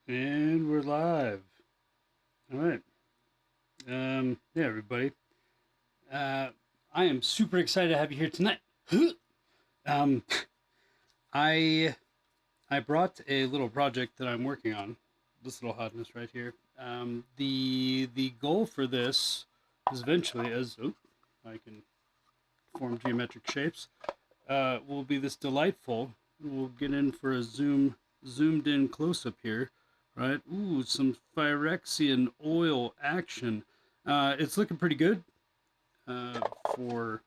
And we're live. All right. Yeah, everybody. Uh, I am super excited to have you here tonight. um, I I brought a little project that I'm working on. This little hotness right here. The goal for this is eventually, as I can form geometric shapes, will be this delightful. We'll get in for a zoomed in close up here, right? Ooh, some Phyrexian oil action. It's looking pretty good. For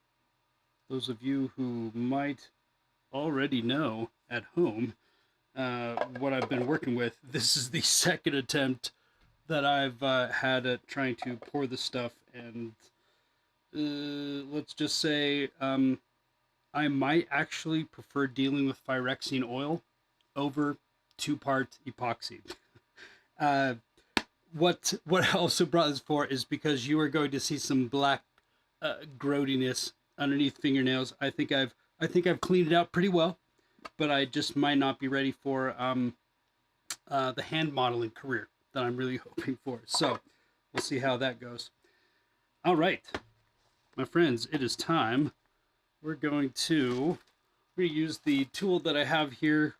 those of you who might already know at home what I've been working with, this is the second attempt that I've had at trying to pour this stuff, and let's just say I might actually prefer dealing with Phyrexian oil over two-part epoxy. Uh, what I also brought this for is because you are going to see some black growtiness underneath fingernails. I think I've cleaned it out pretty well, but I just might not be ready for the hand modeling career that I'm really hoping for. So we'll see how that goes. All right, my friends, it is time. We're going to use the tool that I have here.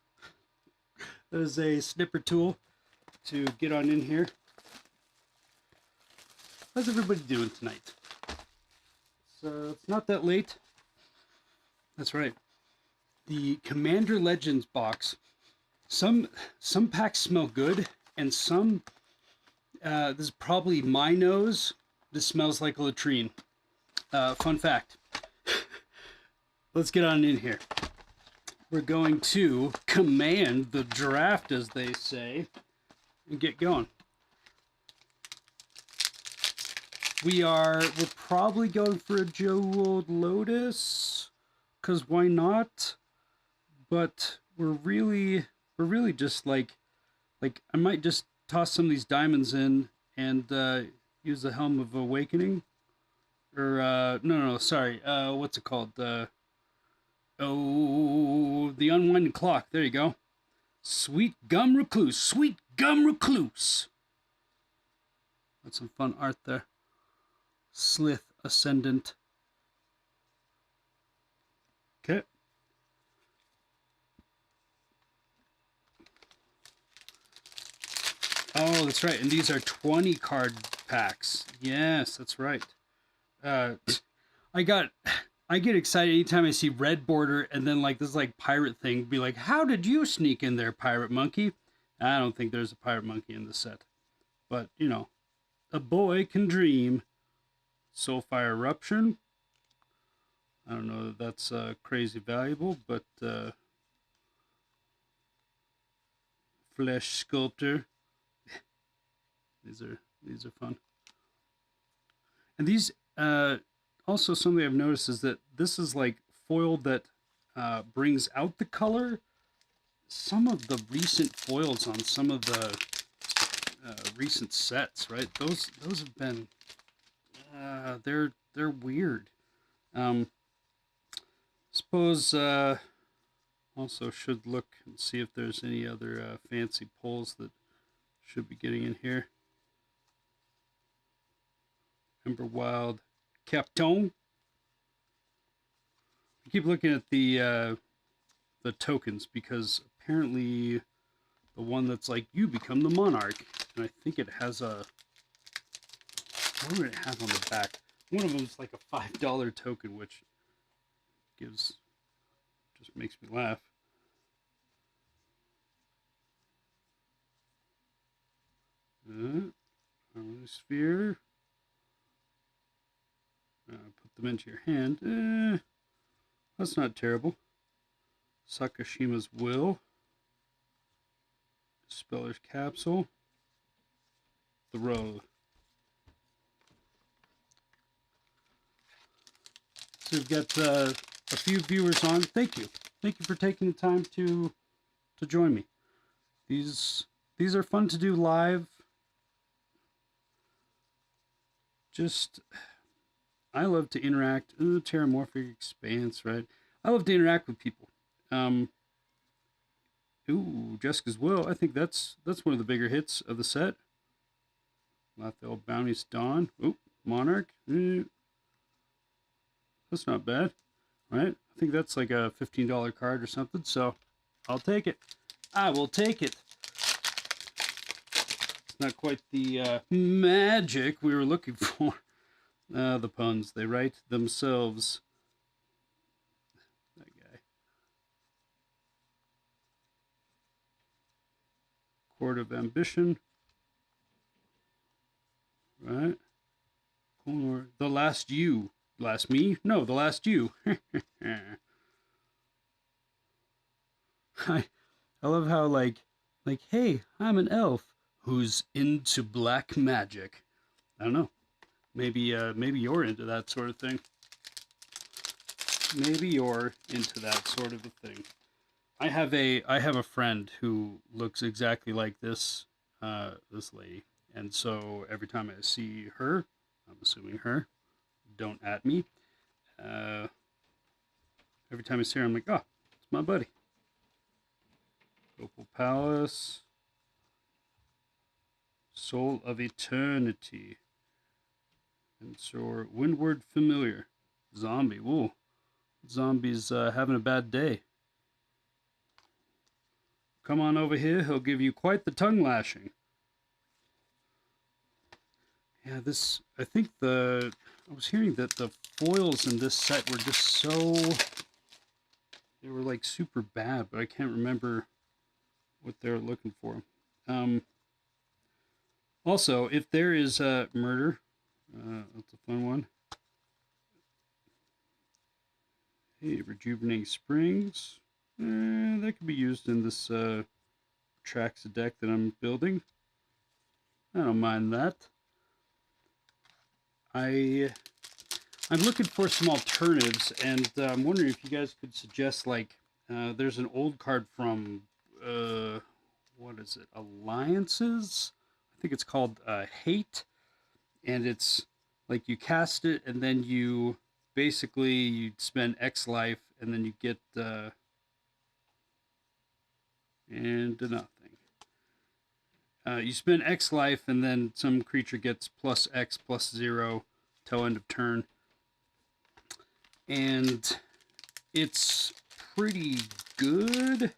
There's a snipper tool to get on in here. How's everybody doing tonight? So it's not that late. That's right. The Commander Legends box. Some packs smell good, and some. This is probably my nose. This smells like a latrine. Fun fact. Let's get on in here. We're going to command the draft, as they say, and get going. We're probably going for a jeweled lotus, cause why not? But we're really just like I might just toss some of these diamonds in and use the Helm of Awakening, or no, sorry, what's it called? The Unwinding Clock. There you go. Sweet Gum Recluse. That's some fun art there. Slith Ascendant. Okay. Oh, that's right. And these are 20 card packs. Yes, that's right. I get excited anytime I see red border and then like this like pirate thing. Be like, how did you sneak in there, pirate monkey? I don't think there's a pirate monkey in the set, but you know, a boy can dream. Soulfire Eruption. I don't know that that's crazy valuable, but Flesh Sculptor. These are fun. And these also something I've noticed is that this is like foil that brings out the color. Some of the recent foils on some of the recent sets, right? Those have been they're weird. Suppose also should look and see if there's any other fancy pulls that should be getting in here. Ember Wild Captone. I keep looking at the tokens because apparently the one that's like you become the monarch, and I think it has a what would it have on the back? One of them is like a $5 token, which just makes me laugh. Sphere. Put them into your hand. That's not terrible. Sakashima's Will. Speller's Capsule. The Road. So we've got a few viewers on. Thank you for taking the time to join me. These are fun to do live. Just I love to interact. Ooh, Terramorphic Expanse, right? I love to interact with people. Ooh, Jessica's Will. I think that's one of the bigger hits of the set. Lathel Bounty's Dawn. Ooh, Monarch. That's not bad, right? I think that's like a $15 card or something, so I'll take it. I will take it. It's not quite the magic we were looking for. The puns, they write themselves. That guy. Court of Ambition. Right. The Last You. Last Me? No, The Last You. I love how like, hey, I'm an elf who's into black magic. I don't know. Maybe you're into that sort of thing. Maybe you're into that sort of a thing. I have a friend who looks exactly like this this lady, and so every time I see her, I'm assuming her, don't at me. Every time I see her, I'm like, oh, it's my buddy. Opal Palace, Soul of Eternity, and so Windward Familiar, Zombie. Whoa, zombie's having a bad day. Come on over here, he'll give you quite the tongue lashing. Yeah, this, I think I was hearing that the foils in this set were just so, they were like super bad, but I can't remember what they're looking for. Also, if there is murder, that's a fun one. Hey, Rejuvenating Springs. That could be used in this Traxa deck that I'm building. I don't mind that. I'm looking for some alternatives, and I'm wondering if you guys could suggest, like, there's an old card from, what is it, Alliances? I think it's called Hate, and it's like you cast it, and then you basically you spend X life, and then you get and nothing. You spend X life, and then some creature gets plus X plus 0 till end of turn. And it's pretty good,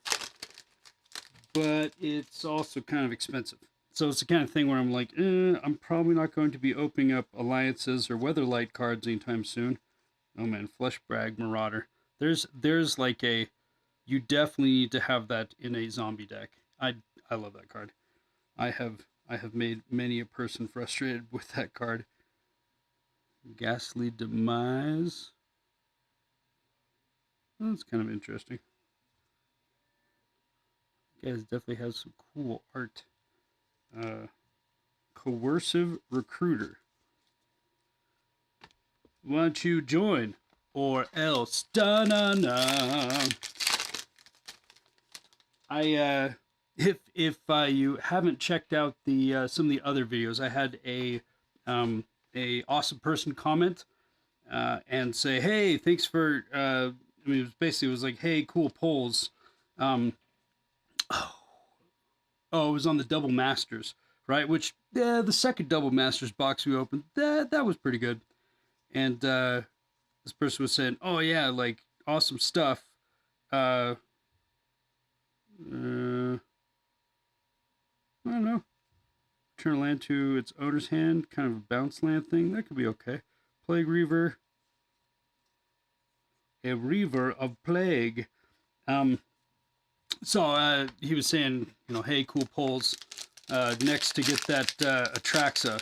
but it's also kind of expensive. So it's the kind of thing where I'm like, I'm probably not going to be opening up Alliances or Weatherlight cards anytime soon. Oh man, Fleshbrag Marauder. There's like a, you definitely need to have that in a zombie deck. I love that card. I have made many a person frustrated with that card. Ghastly Demise. Well, that's kind of interesting. You guys definitely has some cool art. Coercive Recruiter. Why don't you join? Or else. Da-na-na. If you haven't checked out the some of the other videos, I had a awesome person comment and say, hey, thanks for I mean, it was like, hey, cool polls. Oh, it was on the Double Masters, right? Which the second Double Masters box we opened, that was pretty good. And this person was saying, oh yeah, like awesome stuff. I don't know. Turn a land to its owner's hand, kind of a bounce land thing. That could be okay. Plague Reaver. A Reaver of Plague. So he was saying, you know, hey, cool polls. Next to get that Atraxa,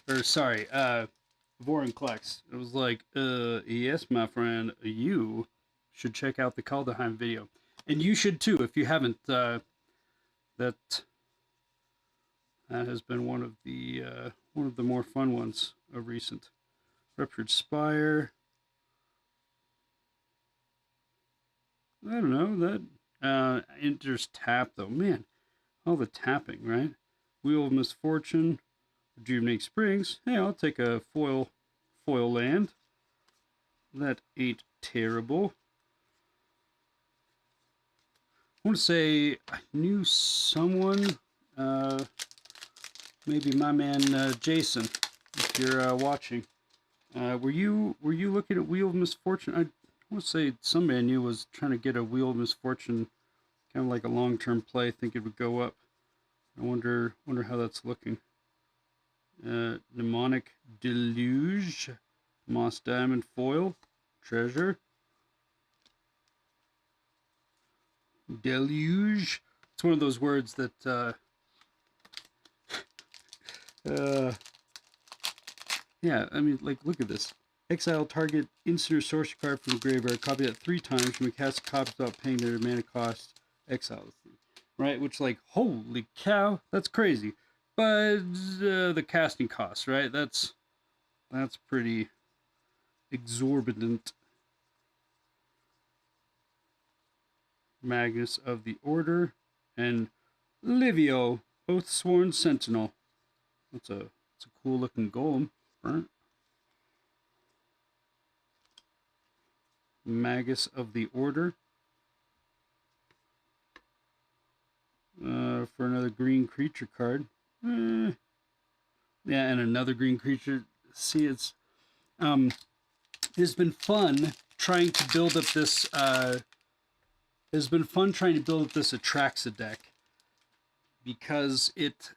or sorry, Vorinclex. It was like, yes, my friend, you should check out the Kaldheim video. And you should too, if you haven't. That has been one of the more fun ones of recent. Ruptured Spire. I don't know, that enters tap though. Man, all the tapping, right? Wheel of Misfortune, Rejuvenate Springs. Hey, I'll take a foil land. That ain't terrible. want to say I knew someone, maybe my man Jason, if you're watching. Were you looking at Wheel of Misfortune? I want to say somebody I knew was trying to get a Wheel of Misfortune, kind of like a long-term play. Think it would go up. I wonder how that's looking. Mnemonic Deluge, Moss Diamond Foil, Treasure, Deluge. It's one of those words that yeah, I mean, like, look at this. Exile target instant or sorcery card from the graveyard. Copy that 3 times. You may cast a copy without paying their mana cost. Exile the thing. Right? Which, like, holy cow, that's crazy. But the casting cost, right? That's pretty exorbitant. Magnus of the Order and Livio, Oathsworn Sentinel. It's a cool looking golem, right? Magus of the Order. For another green creature card. Yeah, and another green creature. See, it's been fun trying to build up this. It's been fun trying to build up this Atraxa deck because it.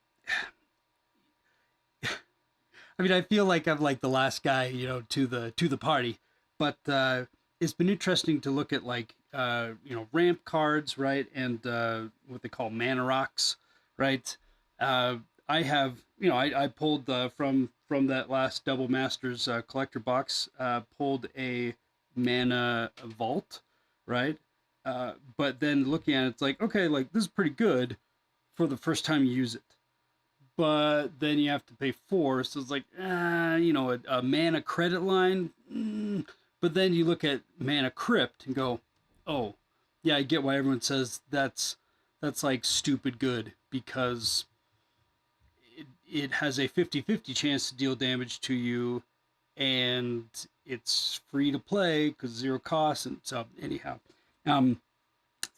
I mean, I feel like I'm like the last guy, you know, to the party, but it's been interesting to look at like you know, ramp cards, right, and what they call mana rocks, right. I have, you know, I pulled from that last Double Masters collector box, pulled a mana vault, right. But then looking at it, it's like, okay, like this is pretty good for the first time you use it, but then you have to pay 4, so it's like, you know, a mana credit line. But then you look at mana crypt and go, oh, yeah, I get why everyone says that's like stupid good, because it has a 50-50 chance to deal damage to you, and it's free to play because 0 cost. And so anyhow, it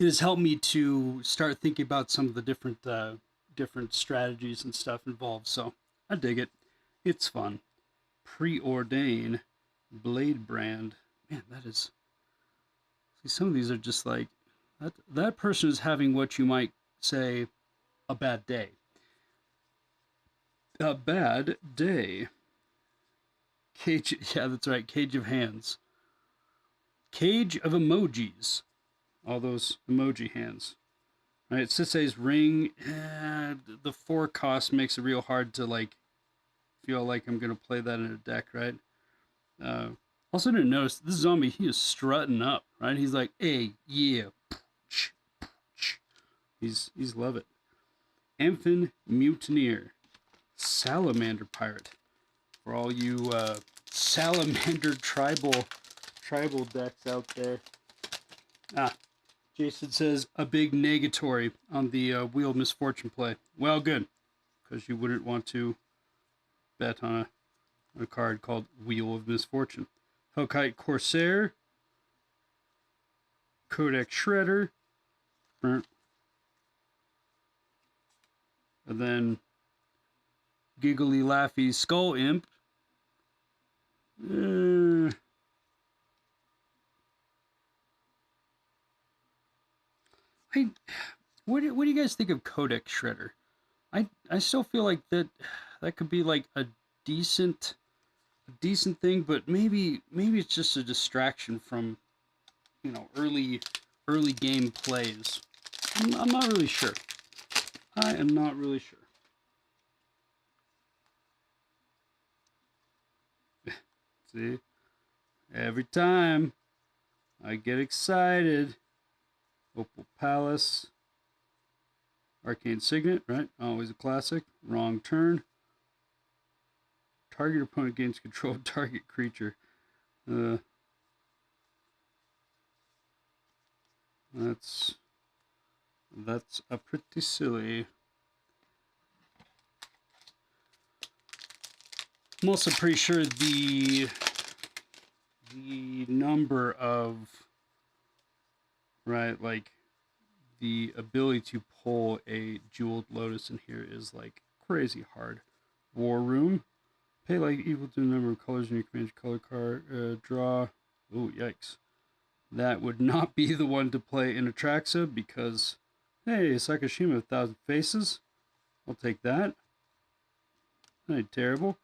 has helped me to start thinking about some of the different strategies and stuff involved. So I dig it. It's fun. Preordain, Blade Brand. Man, that is. See, some of these are just like that person is having what you might say a bad day. A bad day. Cage. Yeah, that's right. Cage of Hands. Cage of Emojis. All those emoji hands. All right, Sisei's Ring. The 4 cost makes it real hard to like feel like I'm gonna play that in a deck, right? Also didn't notice this zombie, he is strutting up, right? He's like, hey, yeah. He's love it. Amphin Mutineer. Salamander Pirate. For all you salamander tribal decks out there. Jason says a big negatory on the Wheel of Misfortune play. Well, good, because you wouldn't want to bet on a card called Wheel of Misfortune. Hellkite Corsair, Codex Shredder, and then Giggly Laffy Skull Imp. What do you guys think of Codex Shredder? I still feel like that could be like a decent thing, but maybe it's just a distraction from, you know, early game plays. I'm not really sure. I am not really sure. See, every time I get excited. Opal Palace. Arcane Signet, right? Always a classic. Wrong turn. Target opponent gains control of target creature. That's a pretty silly. I'm also pretty sure the number of, right, like the ability to pull a jeweled lotus in here is like crazy hard. War Room. Pay like equal to the number of colors in your command color card. Draw. Oh, yikes. That would not be the one to play in Atraxa because, hey, Sakashima, 1,000 Faces. I'll take that. Not terrible.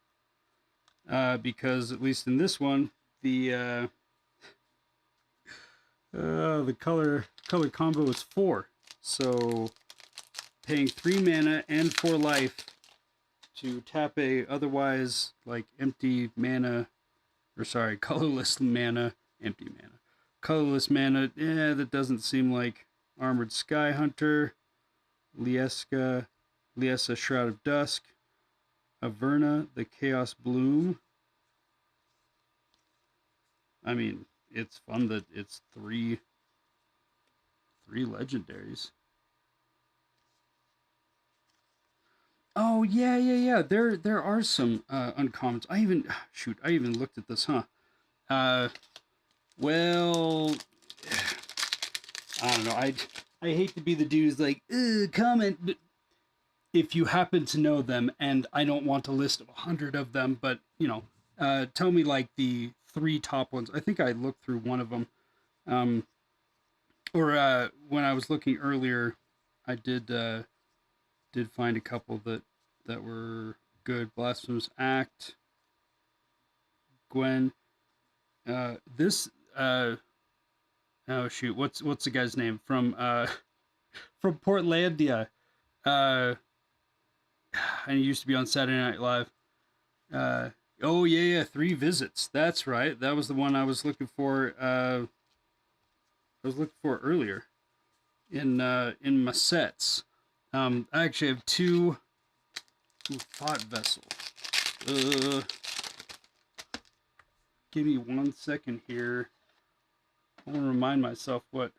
Because at least in this one, the color combo is 4. So paying 3 mana and 4 life to tap a otherwise like empty mana, or sorry, colorless mana, empty mana. Colorless mana, that doesn't seem like Armored Sky Hunter, Liesa, Shroud of Dusk, Averna, the Chaos Bloom. I mean, it's fun that it's three legendaries. Oh yeah. There are some uncommons. I even looked at this, huh? Well, I don't know. I hate to be the dude who's like, comment, but if you happen to know them, and I don't want a list of 100 of them, but you know, tell me like the 3 top ones. I think I looked through one of them, or when I was looking earlier, I did find a couple that were good. Blasphemous Act, Gwen. This oh shoot, what's the guy's name from from Portlandia? And he used to be on Saturday Night Live. Oh yeah, 3 visits. That's right. That was the one I was looking for. I was looking for earlier in my sets. I actually have 2 thought vessel. Give me 1 second here. I want to remind myself what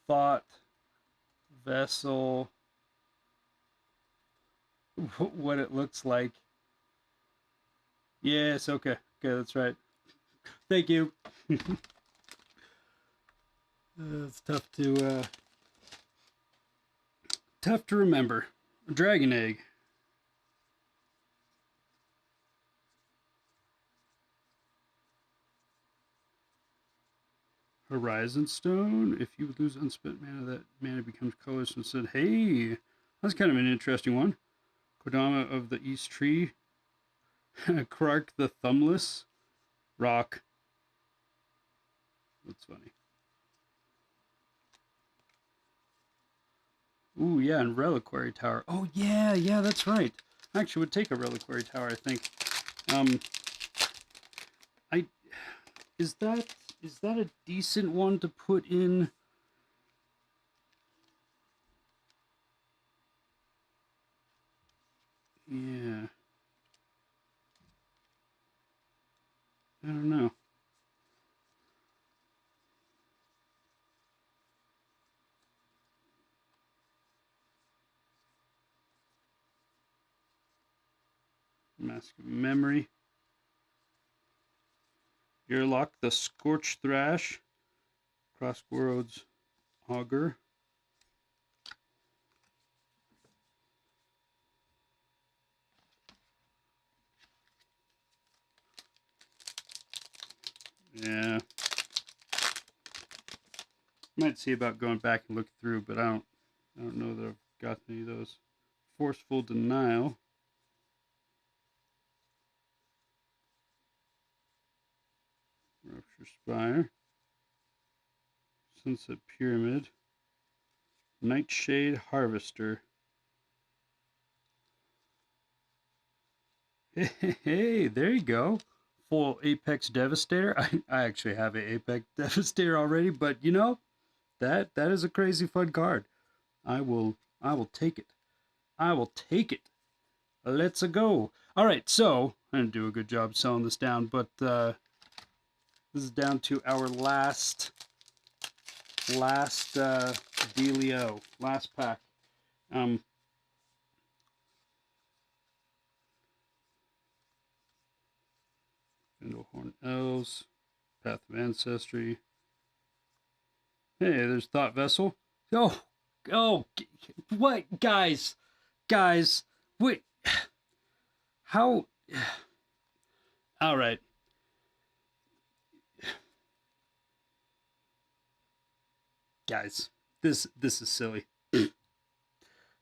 thought vessel, what it looks like. Yes, okay, that's right. Thank you. It's tough to remember. Dragon Egg. Horizon Stone. If you lose unspent mana, that mana becomes colorless instead. Hey, that's kind of an interesting one. Kodama of the East Tree. Krark the Thumbless. Rock. That's funny. Ooh, yeah, and Reliquary Tower. Oh, yeah, that's right. I actually would take a Reliquary Tower, I think. Is that a decent one to put in? Yeah. I don't know. Mask of Memory. Earlock the Scorched Thrash. Crossworld's Augur. Yeah. Might see about going back and look through, but I don't know that I've got any of those. Forceful Denial. Rupture Spire. Sunset Pyramid. Nightshade Harvester. Hey, there you go. Full Apex Devastator. I actually have an Apex Devastator already, but you know, that is a crazy fun card. I will take it. I will take it. Let's go. All right, so I didn't do a good job selling this down, but this is down to our last dealio, last pack. Horn Elves, Path of Ancestry. Hey, there's Thought Vessel. Oh, oh, what, guys, wait, how? All right, guys, this is silly.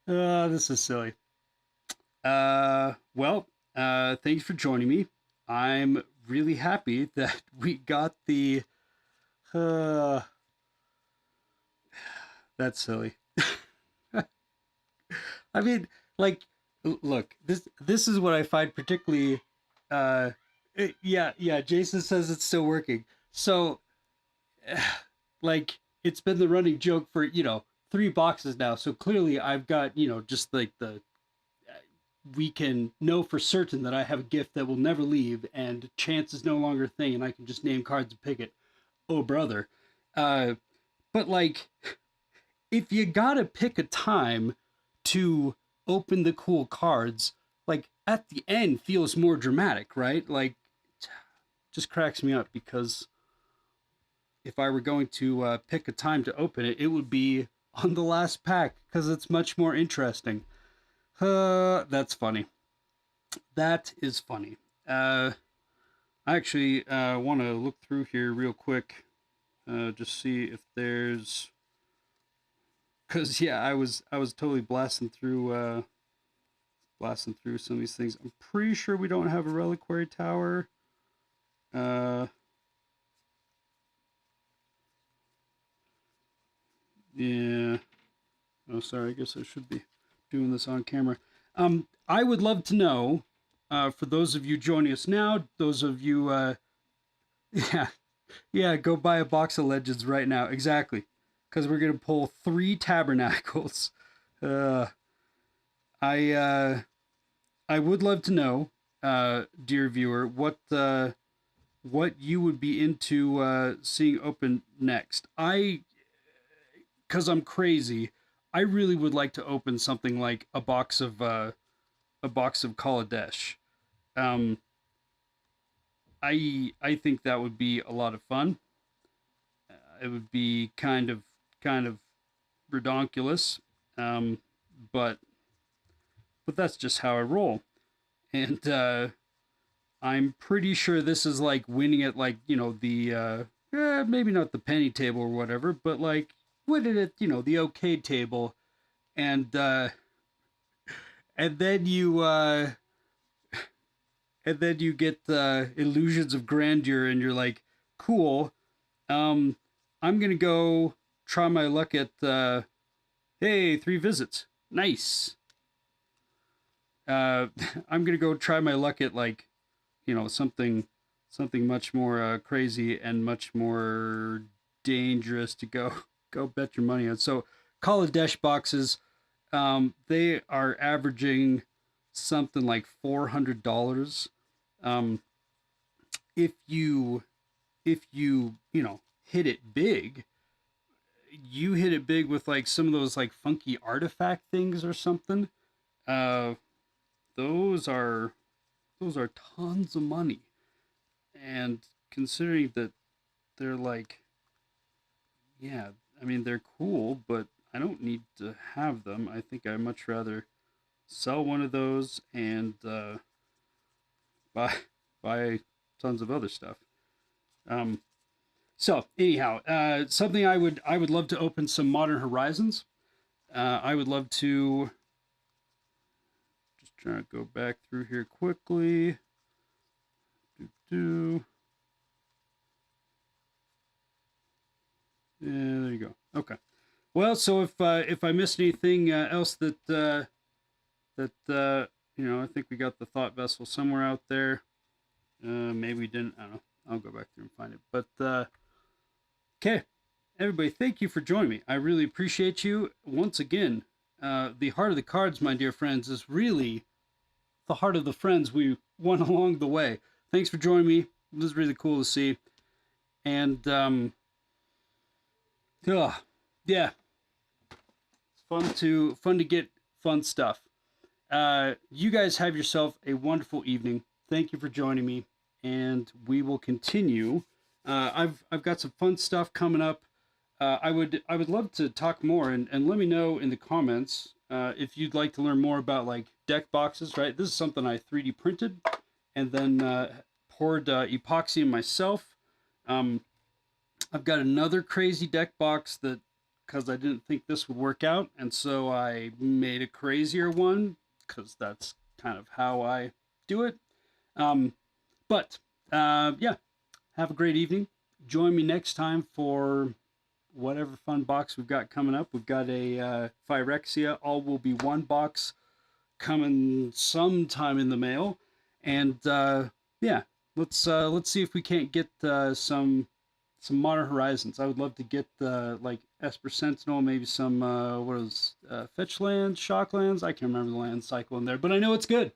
This is silly. Well, thanks for joining me. I'm really happy that we got the. Uh, that's silly. I mean, like, look, this is what I find particularly. Yeah. Jason says it's still working. So, like, it's been the running joke for 3 boxes now. So clearly, I've got just like the we can know for certain that I have a gift that will never leave, and chance is no longer a thing, and I can just name cards and pick it. Oh, brother. Uh, but like, if you gotta pick a time to open the cool cards, like at the end feels more dramatic, right? Like, just cracks me up because if I were going to pick a time to open it, it would be on the last pack because it's much more interesting. That's funny. That is funny. I actually want to look through here real quick, just see if there's, because yeah, I was totally blasting through some of these things. I'm pretty sure we don't have a reliquary tower. Uh, yeah. Oh, sorry. I guess I should be doing this on camera. I would love to know, for those of you joining us now, those of you, yeah, yeah, go buy a box of legends right now. Exactly, because we're gonna pull 3 tabernacles. Uh, I I would love to know, dear viewer, what you would be into seeing open next. Because I'm crazy, I really would like to open something like a box of Kaladesh. Um, I think that would be a lot of fun. It would be kind of redonkulous, um, but that's just how I roll. And I'm pretty sure this is like winning at like the maybe not the penny table or whatever, but like winning at the okay table, and and then you get illusions of grandeur, and you're like, cool. Um, I'm gonna go try my luck at hey, 3 visits, nice. Uh, I'm gonna go try my luck at like something much more crazy and much more dangerous to go go bet your money on. So Kaladesh boxes, they are averaging something like $400. Um, if you hit it big, you hit it big with like some of those like funky artifact things or something. Uh, those are tons of money, and considering that they're like, yeah, I mean they're cool, but I don't need to have them. I think I much rather sell one of those and buy buy tons of other stuff. Um, so anyhow, something I would love to open some Modern Horizons. I would love to just try to go back through here quickly. Do yeah, there you go. Okay. Well, so if I missed anything else that I think we got the thought vessel somewhere out there. Maybe we didn't. I don't know. I'll go back through and find it. But okay, everybody, thank you for joining me. I really appreciate you once again. The heart of the cards, my dear friends, is really the heart of the friends we won along the way. Thanks for joining me. This is really cool to see. And yeah, it's fun to get fun stuff. You guys have yourself a wonderful evening. Thank you for joining me, and we will continue. I've got some fun stuff coming up. I would love to talk more, and let me know in the comments if you'd like to learn more about like deck boxes. Right, this is something I 3D printed and then poured epoxy in myself. Um, I've got another crazy deck box that because I didn't think this would work out, and so I made a crazier one because that's kind of how I do it. Um, but yeah, have a great evening. Join me next time for whatever fun box we've got coming up. We've got a Phyrexia All Will Be One box coming sometime in the mail, and yeah, let's see if we can't get some Modern Horizons. I would love to get like Esper Sentinel, maybe some what is Fetch Lands, Shock Lands. I can't remember the land cycle in there, but I know it's good,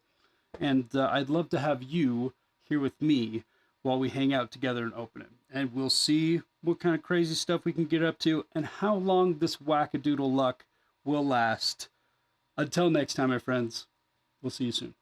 and I'd love to have you here with me while we hang out together and open it. And we'll see what kind of crazy stuff we can get up to and how long this wackadoodle luck will last. Until next time, my friends, we'll see you soon.